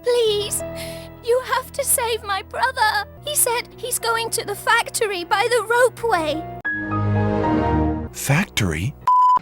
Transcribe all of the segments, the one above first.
Please, you have to save my brother. He said he's going to the factory by the ropeway. Factory?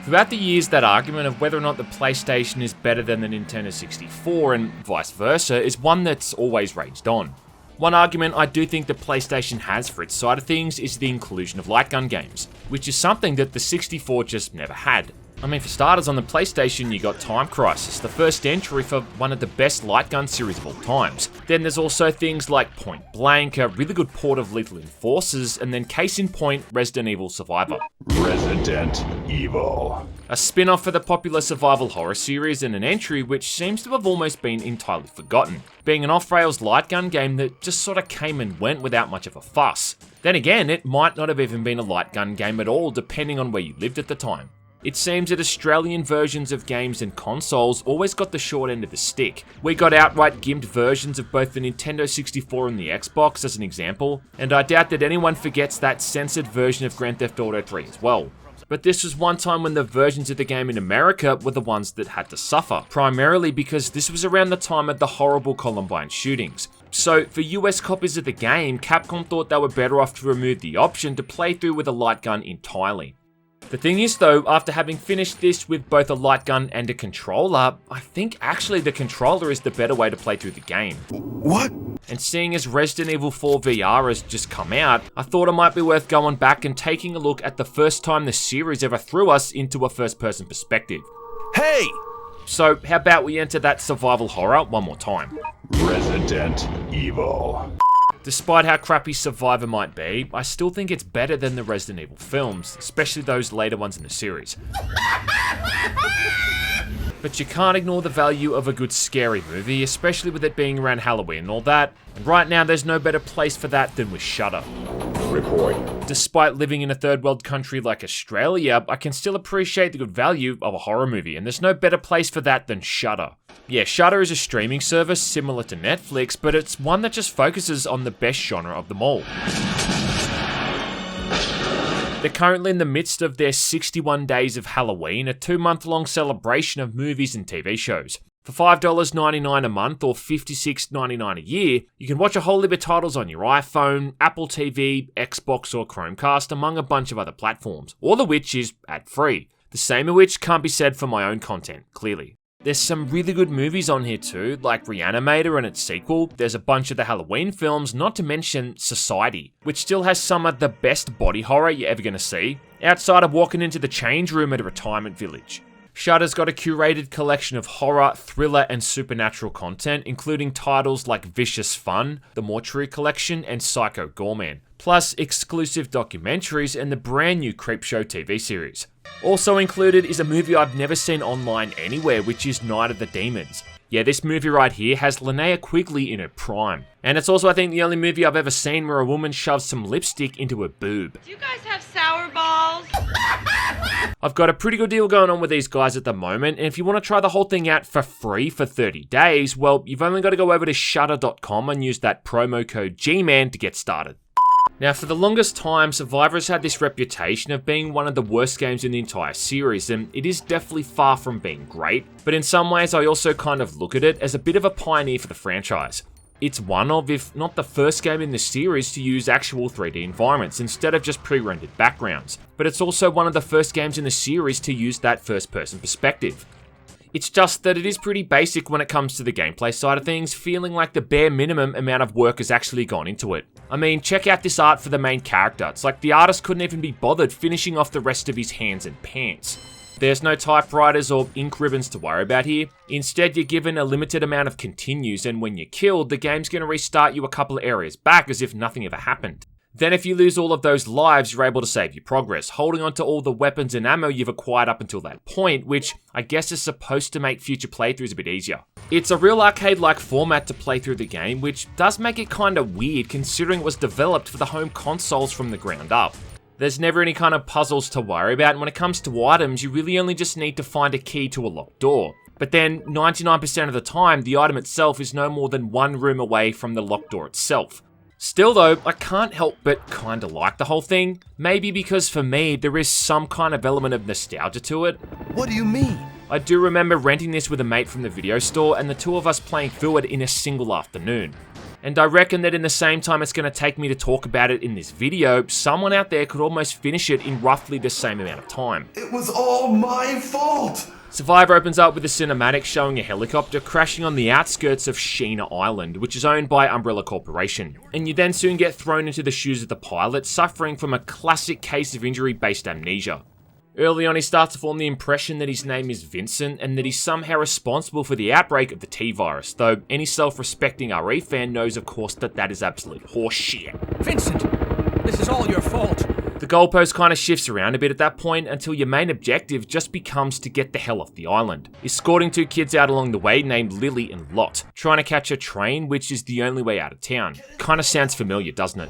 Throughout the years, that argument of whether or not the PlayStation is better than the Nintendo 64 and vice versa is one that's always raged on. One argument I do think the PlayStation has for its side of things is the inclusion of light gun games, which is something that the 64 just never had. I mean, for starters, on the PlayStation you got Time Crisis, the first entry for one of the best light gun series of all times. Then there's also things like Point Blank, a really good port of Lethal Enforcers, and then case in point, Resident Evil Survivor. Resident Evil. A spin-off for the popular survival horror series and an entry which seems to have almost been entirely forgotten, being an off-rails light gun game that just sort of came and went without much of a fuss. Then again, it might not have even been a light gun game at all depending on where you lived at the time. It seems that Australian versions of games and consoles always got the short end of the stick. We got outright gimped versions of both the Nintendo 64 and the Xbox as an example, and I doubt that anyone forgets that censored version of Grand Theft Auto 3 as well. But this was one time when the versions of the game in America were the ones that had to suffer, primarily because this was around the time of the horrible Columbine shootings. So for US copies of the game, Capcom thought they were better off to remove the option to play through with a light gun entirely. The thing is though, after having finished this with both a light gun and a controller, I think actually the controller is the better way to play through the game. What? And seeing as Resident Evil 4 VR has just come out, I thought it might be worth going back and taking a look at the first time the series ever threw us into a first-person perspective. Hey! So how about we enter that survival horror one more time? Resident Evil. Despite how crappy Survivor might be, I still think it's better than the Resident Evil films, especially those later ones in the series. But you can't ignore the value of a good scary movie, especially with it being around Halloween and all that, and right now there's no better place for that than with Shudder. Report. Despite living in a third world country like Australia, I can still appreciate the good value of a horror movie, and there's no better place for that than Shudder. Yeah, Shudder is a streaming service similar to Netflix, but it's one that just focuses on the best genre of them all. They're currently in the midst of their 61 Days of Halloween, a 2-month-long celebration of movies and TV shows. For $5.99 a month or $56.99 a year, you can watch a whole heap of titles on your iPhone, Apple TV, Xbox or Chromecast, among a bunch of other platforms, all of which is ad-free. The same of which can't be said for my own content, clearly. There's some really good movies on here too, like Reanimator and its sequel. There's a bunch of the Halloween films, not to mention Society, which still has some of the best body horror you're ever going to see, outside of walking into the change room at a retirement village. Shudder's got a curated collection of horror, thriller, and supernatural content, including titles like Vicious Fun, The Mortuary Collection, and Psycho Goreman, plus exclusive documentaries and the brand new Creepshow TV series. Also included is a movie I've never seen online anywhere, which is Night of the Demons. Yeah, this movie right here has Linnea Quigley in her prime. And it's also, I think, the only movie I've ever seen where a woman shoves some lipstick into her boob. Do you guys have sour balls? I've got a pretty good deal going on with these guys at the moment, and if you want to try the whole thing out for free for 30 days, well, you've only got to go over to shudder.com and use that promo code GMAN to get started. Now, for the longest time, Survivor has had this reputation of being one of the worst games in the entire series, and it is definitely far from being great, but in some ways I also kind of look at it as a bit of a pioneer for the franchise. It's one of, if not the first game in the series to use actual 3D environments instead of just pre-rendered backgrounds, but it's also one of the first games in the series to use that first-person perspective. It's just that it is pretty basic when it comes to the gameplay side of things, feeling like the bare minimum amount of work has actually gone into it. I mean, check out this art for the main character. It's like the artist couldn't even be bothered finishing off the rest of his hands and pants. There's no typewriters or ink ribbons to worry about here. Instead, you're given a limited amount of continues, and when you're killed, the game's going to restart you a couple of areas back as if nothing ever happened. Then if you lose all of those lives, you're able to save your progress, holding on to all the weapons and ammo you've acquired up until that point, which I guess is supposed to make future playthroughs a bit easier. It's a real arcade-like format to play through the game, which does make it kinda weird considering it was developed for the home consoles from the ground up. There's never any kind of puzzles to worry about, and when it comes to items, you really only just need to find a key to a locked door. But then, 99% of the time, the item itself is no more than one room away from the locked door itself. Still though, I can't help but kinda like the whole thing. Maybe because for me, there is some kind of element of nostalgia to it. What do you mean? I do remember renting this with a mate from the video store and the two of us playing through it in a single afternoon. And I reckon that in the same time it's going to take me to talk about it in this video, someone out there could almost finish it in roughly the same amount of time. It was all my fault! Survivor opens up with a cinematic showing a helicopter crashing on the outskirts of Sheena Island, which is owned by Umbrella Corporation. And you then soon get thrown into the shoes of the pilot, suffering from a classic case of injury-based amnesia. Early on, he starts to form the impression that his name is Vincent and that he's somehow responsible for the outbreak of the T-virus, though any self-respecting RE fan knows, of course, that that is absolute horseshit. Vincent, this is all your fault. The goalpost kind of shifts around a bit at that point until your main objective just becomes to get the hell off the island, escorting two kids out along the way named Lily and Lot, trying to catch a train, which is the only way out of town. Kind of sounds familiar, doesn't it?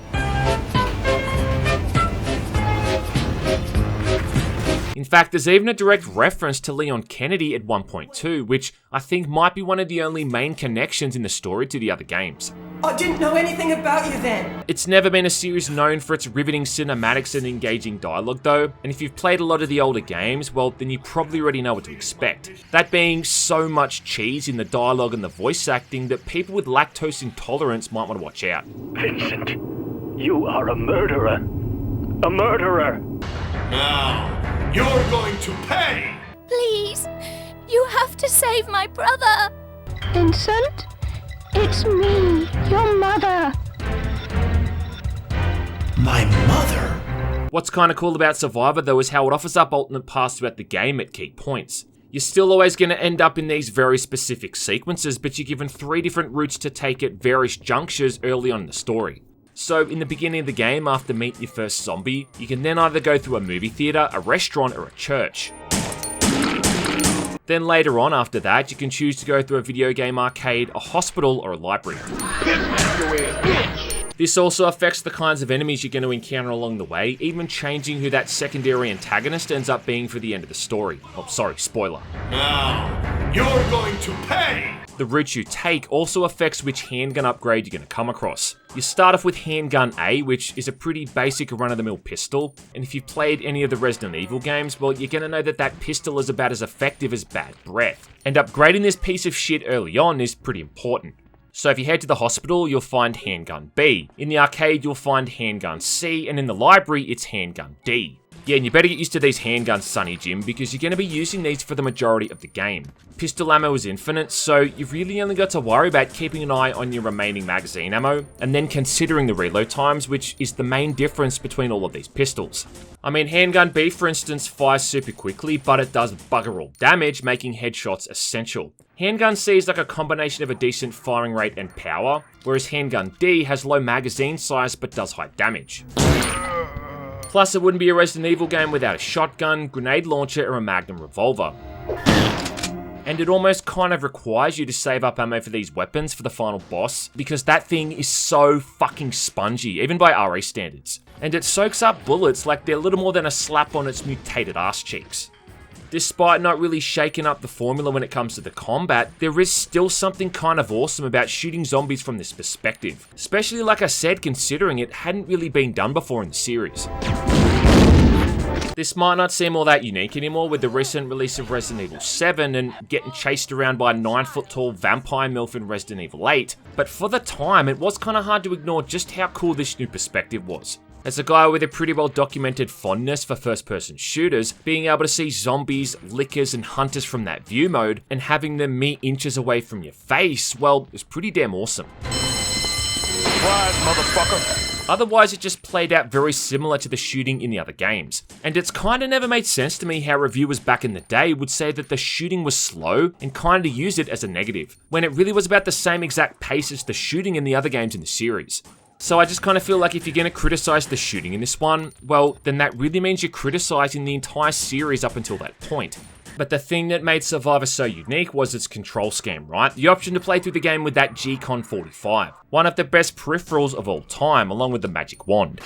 In fact, there's even a direct reference to Leon Kennedy at 1.2, which I think might be one of the only main connections in the story to the other games. I didn't know anything about you then. It's never been a series known for its riveting cinematics and engaging dialogue though, and if you've played a lot of the older games, well then you probably already know what to expect. That being so much cheese in the dialogue and the voice acting that people with lactose intolerance might want to watch out. Vincent, you are a murderer. A murderer. Now, you're going to pay! Please, you have to save my brother. Vincent, it's me, your mother. My mother? What's kind of cool about Survivor though is how it offers up alternate paths throughout the game at key points. You're still always going to end up in these very specific sequences, but you're given 3 different routes to take at various junctures early on in the story. So in the beginning of the game, after meeting your first zombie, you can then either go through a movie theater, a restaurant, or a church. Then later on after that, you can choose to go through a video game arcade, a hospital, or a library. This also affects the kinds of enemies you're going to encounter along the way, even changing who that secondary antagonist ends up being for the end of the story. Oh, sorry, spoiler. Now, you're going to pay! The route you take also affects which handgun upgrade you're going to come across. You start off with Handgun A, which is a pretty basic run-of-the-mill pistol, and if you've played any of the Resident Evil games, well, you're going to know that that pistol is about as effective as bad breath. And upgrading this piece of shit early on is pretty important. So if you head to the hospital, you'll find Handgun B. In the arcade, you'll find Handgun C, and in the library, it's Handgun D. Yeah, and you better get used to these handguns, Sonny Jim, because you're going to be using these for the majority of the game. Pistol ammo is infinite, so you've really only got to worry about keeping an eye on your remaining magazine ammo, and then considering the reload times, which is the main difference between all of these pistols. I mean, Handgun B, for instance, fires super quickly, but it does bugger all damage, making headshots essential. Handgun C is like a combination of a decent firing rate and power, whereas Handgun D has low magazine size but does high damage. Plus, it wouldn't be a Resident Evil game without a shotgun, grenade launcher, or a Magnum revolver. And it almost kind of requires you to save up ammo for these weapons for the final boss, because that thing is so fucking spongy, even by RE standards. And it soaks up bullets like they're little more than a slap on its mutated ass cheeks. Despite not really shaking up the formula when it comes to the combat, there is still something kind of awesome about shooting zombies from this perspective. Especially, like I said, considering it hadn't really been done before in the series. This might not seem all that unique anymore with the recent release of Resident Evil 7 and getting chased around by a 9-foot-tall vampire MILF in Resident Evil 8, but for the time it was kind of hard to ignore just how cool this new perspective was. As a guy with a pretty well documented fondness for first-person shooters, being able to see zombies, lickers, and hunters from that view mode, and having them mere inches away from your face, well, it was pretty damn awesome. Surprise, motherfucker! Otherwise, it just played out very similar to the shooting in the other games. And it's kinda never made sense to me how reviewers back in the day would say that the shooting was slow and kinda use it as a negative, when it really was about the same exact pace as the shooting in the other games in the series. So I just kind of feel like if you're going to criticize the shooting in this one, well, then that really means you're criticizing the entire series up until that point. But the thing that made Survivor so unique was its control scheme, right? The option to play through the game with that G-Con 45, one of the best peripherals of all time, along with the magic wand.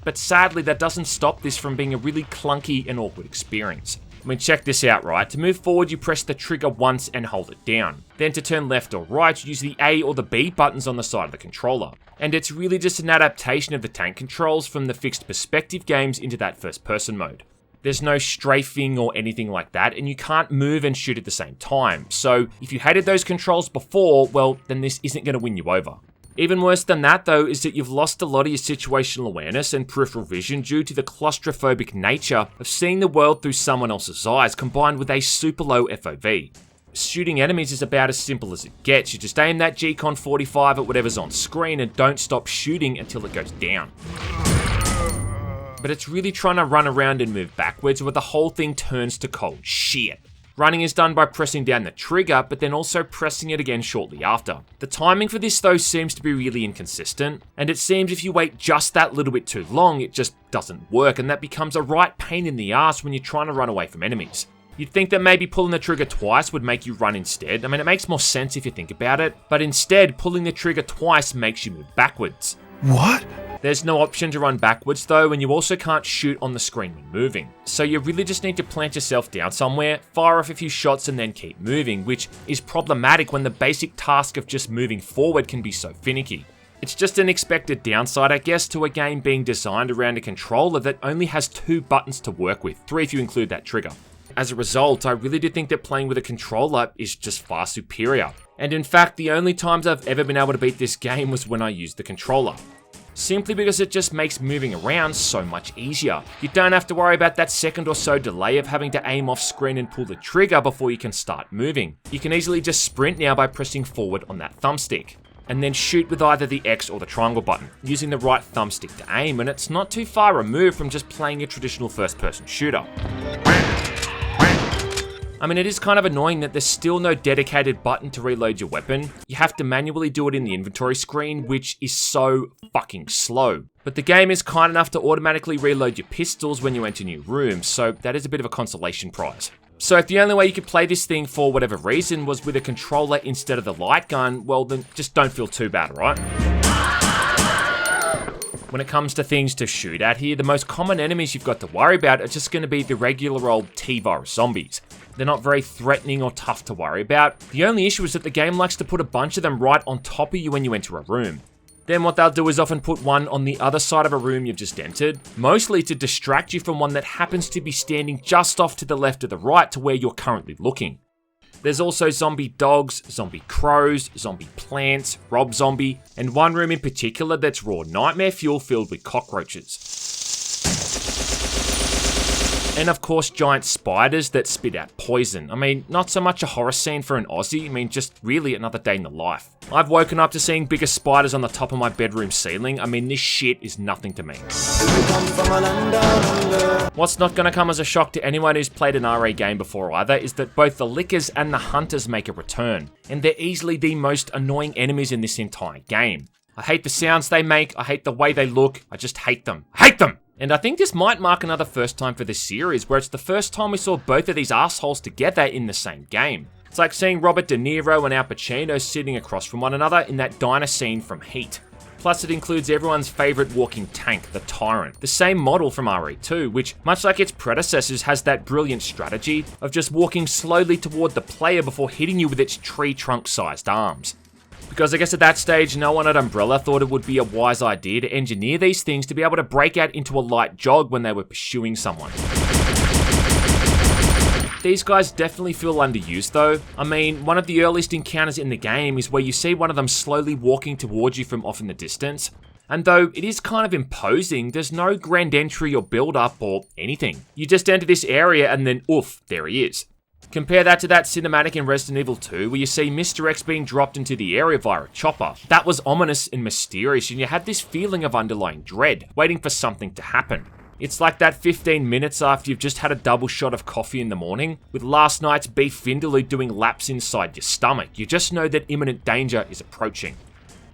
But sadly, that doesn't stop this from being a really clunky and awkward experience. I mean, check this out, right? To move forward, you press the trigger once and hold it down. Then to turn left or right, you use the A or the B buttons on the side of the controller. And it's really just an adaptation of the tank controls from the fixed perspective games into that first person mode. There's no strafing or anything like that, and you can't move and shoot at the same time. So if you hated those controls before, well, then this isn't going to win you over. Even worse than that though is that you've lost a lot of your situational awareness and peripheral vision due to the claustrophobic nature of seeing the world through someone else's eyes combined with a super low FOV. Shooting enemies is about as simple as it gets. You just aim that G-Con 45 at whatever's on screen and don't stop shooting until it goes down. But it's really trying to run around and move backwards where the whole thing turns to cold shit. Running is done by pressing down the trigger, but then also pressing it again shortly after. The timing for this though seems to be really inconsistent, and it seems if you wait just that little bit too long, it just doesn't work, and that becomes a right pain in the ass when you're trying to run away from enemies. You'd think that maybe pulling the trigger twice would make you run instead. I mean, it makes more sense if you think about it, but instead, pulling the trigger twice makes you move backwards. What? There's no option to run backwards though, and you also can't shoot on the screen when moving. So you really just need to plant yourself down somewhere, fire off a few shots and then keep moving, which is problematic when the basic task of just moving forward can be so finicky. It's just an expected downside, I guess, to a game being designed around a controller that only has 2 buttons to work with, 3 if you include that trigger. As a result, I really do think that playing with a controller is just far superior. And in fact, the only times I've ever been able to beat this game was when I used the controller. Simply because it just makes moving around so much easier. You don't have to worry about that second or so delay of having to aim off screen and pull the trigger before you can start moving. You can easily just sprint now by pressing forward on that thumbstick, and then shoot with either the X or the triangle button, using the right thumbstick to aim, and it's not too far removed from just playing a traditional first-person shooter. I mean, it is kind of annoying that there's still no dedicated button to reload your weapon. You have to manually do it in the inventory screen, which is so fucking slow. But the game is kind enough to automatically reload your pistols when you enter new rooms, so that is a bit of a consolation prize. So if the only way you could play this thing for whatever reason was with a controller instead of the light gun, well then just don't feel too bad, right? When it comes to things to shoot at here, the most common enemies you've got to worry about are just going to be the regular old T-virus zombies. They're not very threatening or tough to worry about. The only issue is that the game likes to put a bunch of them right on top of you when you enter a room. Then what they'll do is often put one on the other side of a room you've just entered, mostly to distract you from one that happens to be standing just off to the left or the right to where you're currently looking. There's also zombie dogs, zombie crows, zombie plants, rob zombie, and one room in particular that's raw nightmare fuel filled with cockroaches. And of course, giant spiders that spit out poison. I mean, not so much a horror scene for an Aussie, I mean, just really another day in the life. I've woken up to seeing bigger spiders on the top of my bedroom ceiling. I mean, this shit is nothing to me. What's not gonna come as a shock to anyone who's played an RA game before either is that both the lickers and the hunters make a return, and they're easily the most annoying enemies in this entire game. I hate the sounds they make, I hate the way they look, I just hate them. I hate them! And I think this might mark another first time for this series, where it's the first time we saw both of these assholes together in the same game. It's like seeing Robert De Niro and Al Pacino sitting across from one another in that diner scene from Heat. Plus it includes everyone's favourite walking tank, the Tyrant, the same model from RE2, which, much like its predecessors, has that brilliant strategy of just walking slowly toward the player before hitting you with its tree trunk-sized arms. Because I guess at that stage, no one at Umbrella thought it would be a wise idea to engineer these things to be able to break out into a light jog when they were pursuing someone. These guys definitely feel underused though. I mean, one of the earliest encounters in the game is where you see one of them slowly walking towards you from off in the distance. And though it is kind of imposing, there's no grand entry or build up or anything. You just enter this area and then oof, there he is. Compare that to that cinematic in Resident Evil 2 where you see Mr. X being dropped into the area via a chopper. That was ominous and mysterious, and you had this feeling of underlying dread, waiting for something to happen. It's like that 15 minutes after you've just had a double shot of coffee in the morning, with last night's beef vindaloo doing laps inside your stomach. You just know that imminent danger is approaching.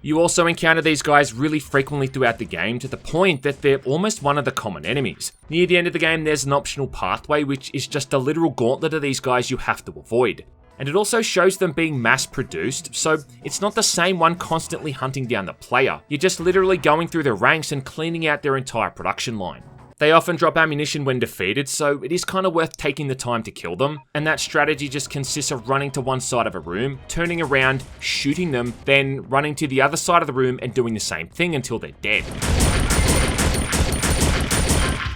You also encounter these guys really frequently throughout the game, to the point that they're almost one of the common enemies. Near the end of the game, there's an optional pathway which is just a literal gauntlet of these guys you have to avoid. And it also shows them being mass-produced, so it's not the same one constantly hunting down the player. You're just literally going through their ranks and cleaning out their entire production line. They often drop ammunition when defeated, so it is kind of worth taking the time to kill them, and that strategy just consists of running to one side of a room, turning around, shooting them, then running to the other side of the room and doing the same thing until they're dead.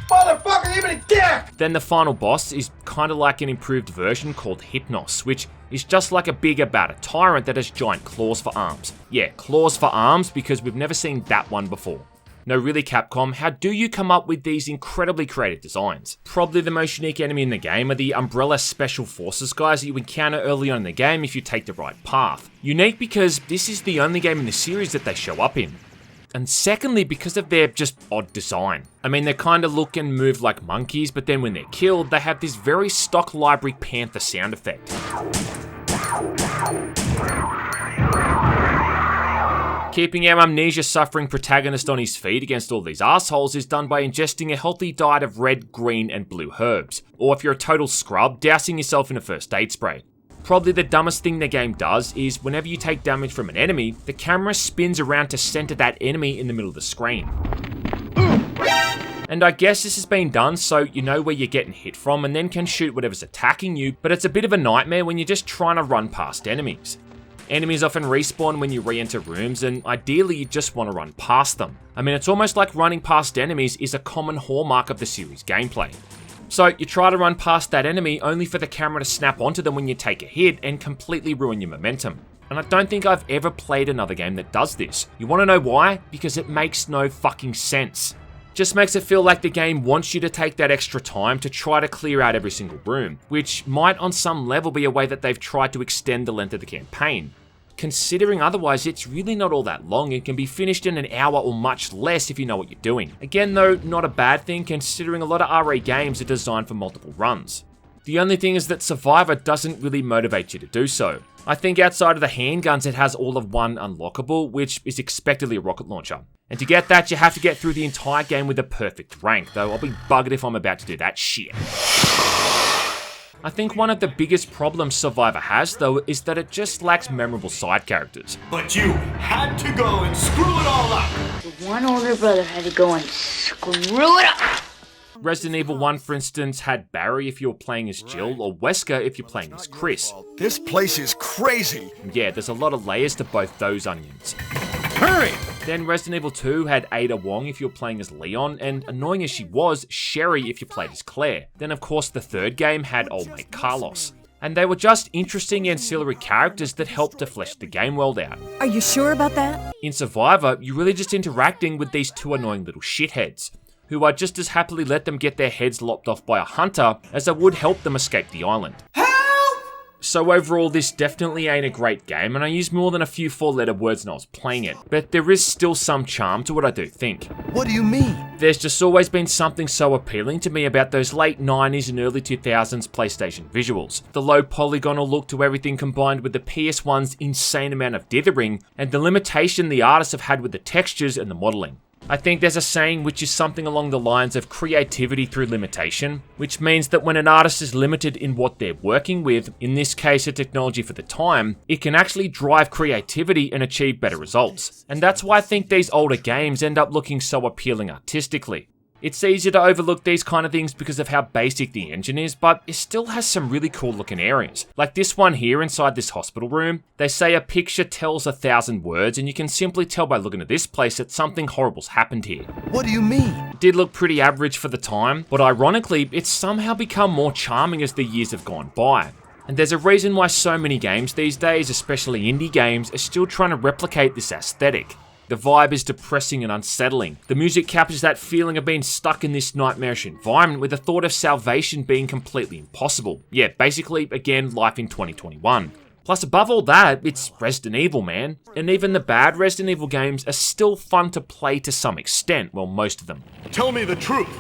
Motherfucker, even a dick! Then the final boss is kind of like an improved version called Hypnos, which is just like a bigger, badder tyrant that has giant claws for arms. Yeah, claws for arms, because we've never seen that one before. No, really, Capcom, how do you come up with these incredibly creative designs? Probably the most unique enemy in the game are the Umbrella Special Forces guys that you encounter early on in the game if you take the right path. Unique because this is the only game in the series that they show up in. And secondly, because of their just odd design. I mean, they kind of look and move like monkeys, but then when they're killed, they have this very stock library panther sound effect. Keeping our amnesia-suffering protagonist on his feet against all these assholes is done by ingesting a healthy diet of red, green, and blue herbs. Or if you're a total scrub, dousing yourself in a first aid spray. Probably the dumbest thing the game does is whenever you take damage from an enemy, the camera spins around to center that enemy in the middle of the screen. And I guess this has been done so you know where you're getting hit from and then can shoot whatever's attacking you, but it's a bit of a nightmare when you're just trying to run past enemies. Enemies often respawn when you re-enter rooms, and ideally you just want to run past them. I mean, it's almost like running past enemies is a common hallmark of the series' gameplay. So you try to run past that enemy only for the camera to snap onto them when you take a hit and completely ruin your momentum. And I don't think I've ever played another game that does this. You want to know why? Because it makes no fucking sense. Just makes it feel like the game wants you to take that extra time to try to clear out every single room, which might on some level be a way that they've tried to extend the length of the campaign. Considering otherwise, it's really not all that long and can be finished in an hour or much less if you know what you're doing. Again though, not a bad thing considering a lot of RE games are designed for multiple runs. The only thing is that Survivor doesn't really motivate you to do so. I think outside of the handguns it has all of one unlockable, which is expectedly a rocket launcher. And to get that, you have to get through the entire game with a perfect rank, though I'll be buggered if I'm about to do that shit. I think one of the biggest problems Survivor has, though, is that it just lacks memorable side characters. But you had to go and screw it all up. The one older brother had to go and screw it up. Resident Evil 1, for instance, had Barry if you were playing as Jill, or Wesker if you're playing as Chris. This place is crazy. Yeah, there's a lot of layers to both those onions. Hurry! Then Resident Evil 2 had Ada Wong if you were playing as Leon, and annoying as she was, Sherry if you played as Claire. Then of course the third game had old mate Carlos. And they were just interesting ancillary characters that helped to flesh the game world out. Are you sure about that? In Survivor, you're really just interacting with these two annoying little shitheads, who I'd just as happily let them get their heads lopped off by a hunter as I would help them escape the island. So overall, this definitely ain't a great game, and I used more than a few four-letter words when I was playing it, but there is still some charm to it, I do think. What do you mean? There's just always been something so appealing to me about those late 90s and early 2000s PlayStation visuals. The low polygonal look to everything combined with the PS1's insane amount of dithering, and the limitation the artists have had with the textures and the modelling. I think there's a saying which is something along the lines of creativity through limitation, which means that when an artist is limited in what they're working with, in this case a technology for the time, it can actually drive creativity and achieve better results. And that's why I think these older games end up looking so appealing artistically. It's easy to overlook these kind of things because of how basic the engine is, but it still has some really cool looking areas. Like this one here inside this hospital room. They say a picture tells 1,000 words, and you can simply tell by looking at this place that something horrible's happened here. What do you mean? It did look pretty average for the time, but ironically, it's somehow become more charming as the years have gone by. And there's a reason why so many games these days, especially indie games, are still trying to replicate this aesthetic. The vibe is depressing and unsettling. The music captures that feeling of being stuck in this nightmarish environment with the thought of salvation being completely impossible. Yeah, basically, again, life in 2021. Plus, above all that, it's Resident Evil, man. And even the bad Resident Evil games are still fun to play to some extent, well, most of them. Tell me the truth.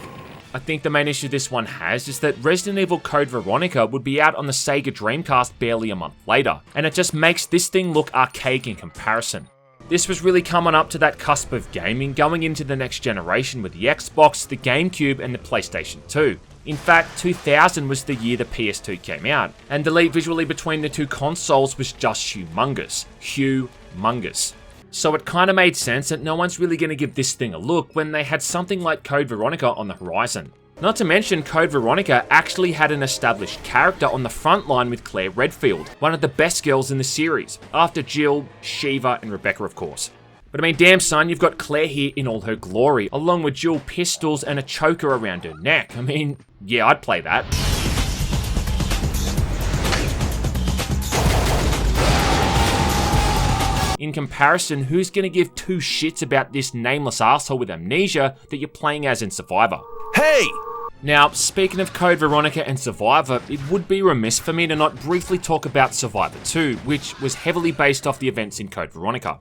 I think the main issue this one has is that Resident Evil Code Veronica would be out on the Sega Dreamcast barely a month later, and it just makes this thing look archaic in comparison. This was really coming up to that cusp of gaming, going into the next generation with the Xbox, the GameCube, and the PlayStation 2. In fact, 2000 was the year the PS2 came out, and the leap visually between the two consoles was just humongous. Humongous. So it kinda made sense that no one's really gonna give this thing a look when they had something like Code Veronica on the horizon. Not to mention, Code Veronica actually had an established character on the front line with Claire Redfield, one of the best girls in the series, after Jill, Shiva, and Rebecca of course. But I mean, damn son, you've got Claire here in all her glory, along with dual pistols and a choker around her neck. I mean, yeah, I'd play that. In comparison, who's gonna give two shits about this nameless asshole with amnesia that you're playing as in Survivor? Hey! Now, speaking of Code Veronica and Survivor, it would be remiss for me to not briefly talk about Survivor 2, which was heavily based off the events in Code Veronica.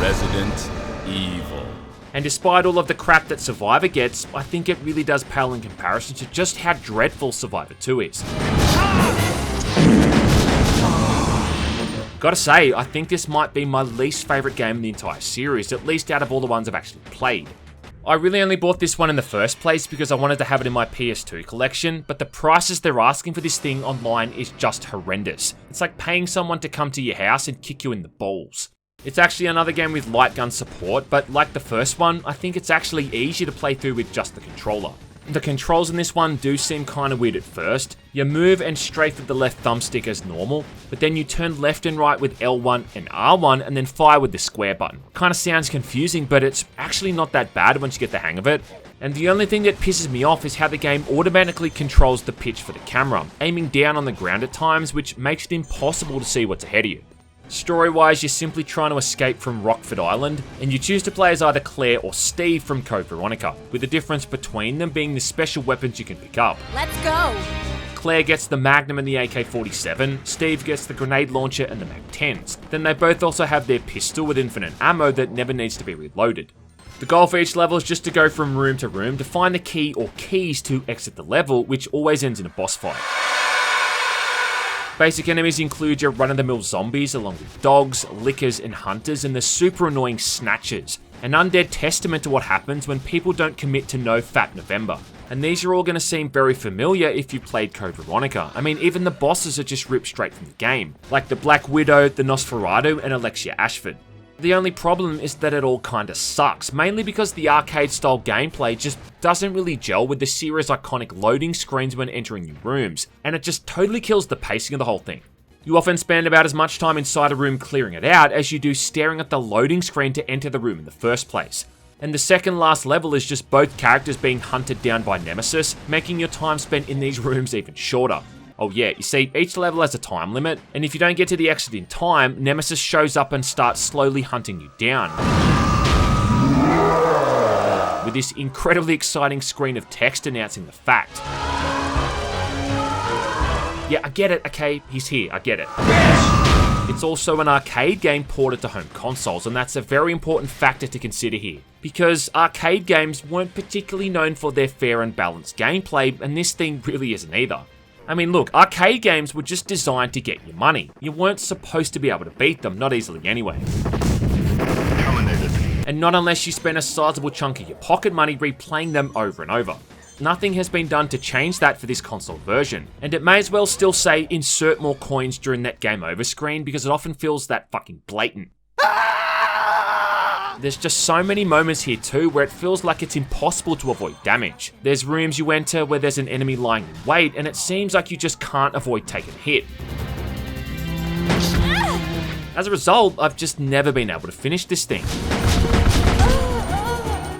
Resident Evil. And despite all of the crap that Survivor gets, I think it really does pale in comparison to just how dreadful Survivor 2 is. Gotta say, I think this might be my least favourite game in the entire series, at least out of all the ones I've actually played. I really only bought this one in the first place because I wanted to have it in my PS2 collection, but the prices they're asking for this thing online is just horrendous. It's like paying someone to come to your house and kick you in the balls. It's actually another game with light gun support, but like the first one, I think it's actually easier to play through with just the controller. The controls in this one do seem kinda weird at first. You move and strafe with the left thumbstick as normal, but then you turn left and right with L1 and R1 and then fire with the square button. Kinda sounds confusing, but it's actually not that bad once you get the hang of it. And the only thing that pisses me off is how the game automatically controls the pitch for the camera, aiming down on the ground at times, which makes it impossible to see what's ahead of you. Story-wise, you're simply trying to escape from Rockford Island, and you choose to play as either Claire or Steve from Code Veronica, with the difference between them being the special weapons you can pick up. Let's go! Claire gets the Magnum and the AK-47, Steve gets the grenade launcher and the Mag-10s. Then they both also have their pistol with infinite ammo that never needs to be reloaded. The goal for each level is just to go from room to room to find the key or keys to exit the level, which always ends in a boss fight. Basic enemies include your run-of-the-mill zombies along with dogs, lickers and hunters, and the super annoying snatchers, an undead testament to what happens when people don't commit to no Fat November. And these are all going to seem very familiar if you played Code Veronica. I mean, even the bosses are just ripped straight from the game, like the Black Widow, the Nosferatu and Alexia Ashford. The only problem is that it all kinda sucks, mainly because the arcade-style gameplay just doesn't really gel with the series' iconic loading screens when entering new rooms, and it just totally kills the pacing of the whole thing. You often spend about as much time inside a room clearing it out as you do staring at the loading screen to enter the room in the first place. And the second last level is just both characters being hunted down by Nemesis, making your time spent in these rooms even shorter. Oh yeah, you see, each level has a time limit, and if you don't get to the exit in time, Nemesis shows up and starts slowly hunting you down. With this incredibly exciting screen of text announcing the fact. Yeah, I get it, okay, he's here, I get it. It's also an arcade game ported to home consoles, and that's a very important factor to consider here, because arcade games weren't particularly known for their fair and balanced gameplay, and this thing really isn't either. I mean, look, arcade games were just designed to get your money. You weren't supposed to be able to beat them, not easily anyway. And not unless you spend a sizable chunk of your pocket money replaying them over and over. Nothing has been done to change that for this console version, and it may as well still say insert more coins during that game over screen because it often feels that fucking blatant. There's just so many moments here too where it feels like it's impossible to avoid damage. There's rooms you enter where there's an enemy lying in wait and it seems like you just can't avoid taking a hit. As a result, I've just never been able to finish this thing.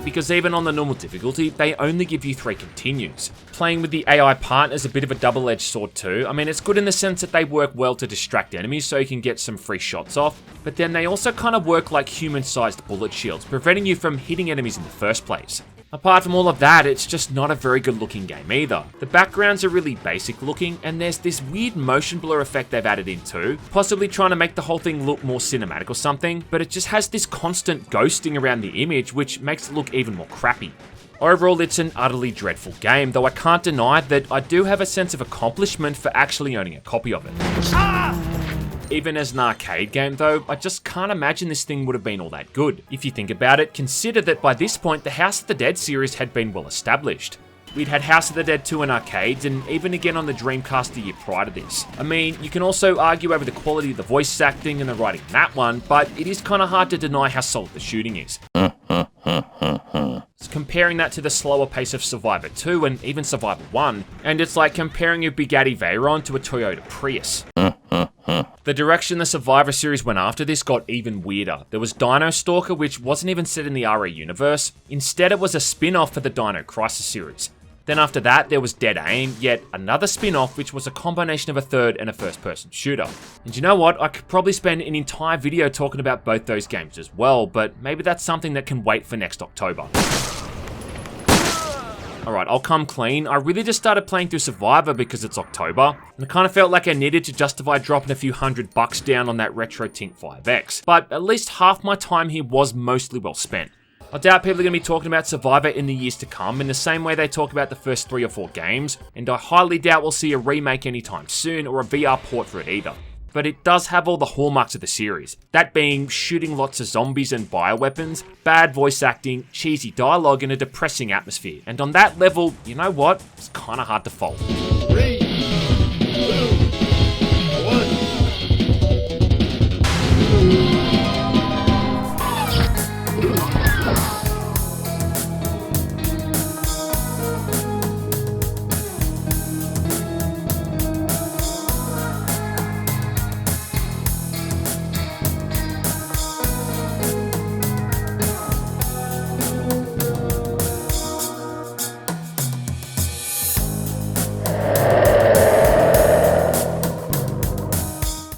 Because even on the normal difficulty, they only give you 3 continues. Playing with the AI partner is a bit of a double-edged sword too. I mean, it's good in the sense that they work well to distract enemies so you can get some free shots off, but then they also kind of work like human-sized bullet shields, preventing you from hitting enemies in the first place. Apart from all of that, it's just not a very good looking game either. The backgrounds are really basic looking, and there's this weird motion blur effect they've added in too, possibly trying to make the whole thing look more cinematic or something, but it just has this constant ghosting around the image which makes it look even more crappy. Overall, it's an utterly dreadful game, though I can't deny that I do have a sense of accomplishment for actually owning a copy of it. Even as an arcade game though, I just can't imagine this thing would have been all that good. If you think about it, consider that by this point the House of the Dead series had been well established. We'd had House of the Dead 2 in arcades, and even again on the Dreamcast the year prior to this. I mean, you can also argue over the quality of the voice acting and the writing in that one, but it is kind of hard to deny how solid the shooting is. Comparing that to the slower pace of Survivor 2 and even Survivor 1, and it's like comparing a Bugatti Veyron to a Toyota Prius. The direction the Survivor series went after this got even weirder. There was Dino Stalker, which wasn't even set in the RE universe. Instead, it was a spin-off for the Dino Crisis series. Then after that, there was Dead Aim, yet another spin-off which was a combination of a third and a first-person shooter. And you know what, I could probably spend an entire video talking about both those games as well, but maybe that's something that can wait for next October. Alright, I'll come clean. I really just started playing through Survivor because it's October, and I kind of felt like I needed to justify dropping a few $100 down on that Retro Tink 5X. But at least half my time here was mostly well spent. I doubt people are going to be talking about Survivor in the years to come in the same way they talk about the first 3 or 4 games, and I highly doubt we'll see a remake anytime soon or a VR port for it either. But it does have all the hallmarks of the series, that being shooting lots of zombies and bioweapons, bad voice acting, cheesy dialogue, and a depressing atmosphere. And on that level, you know what? It's kinda hard to fault. 3, 2,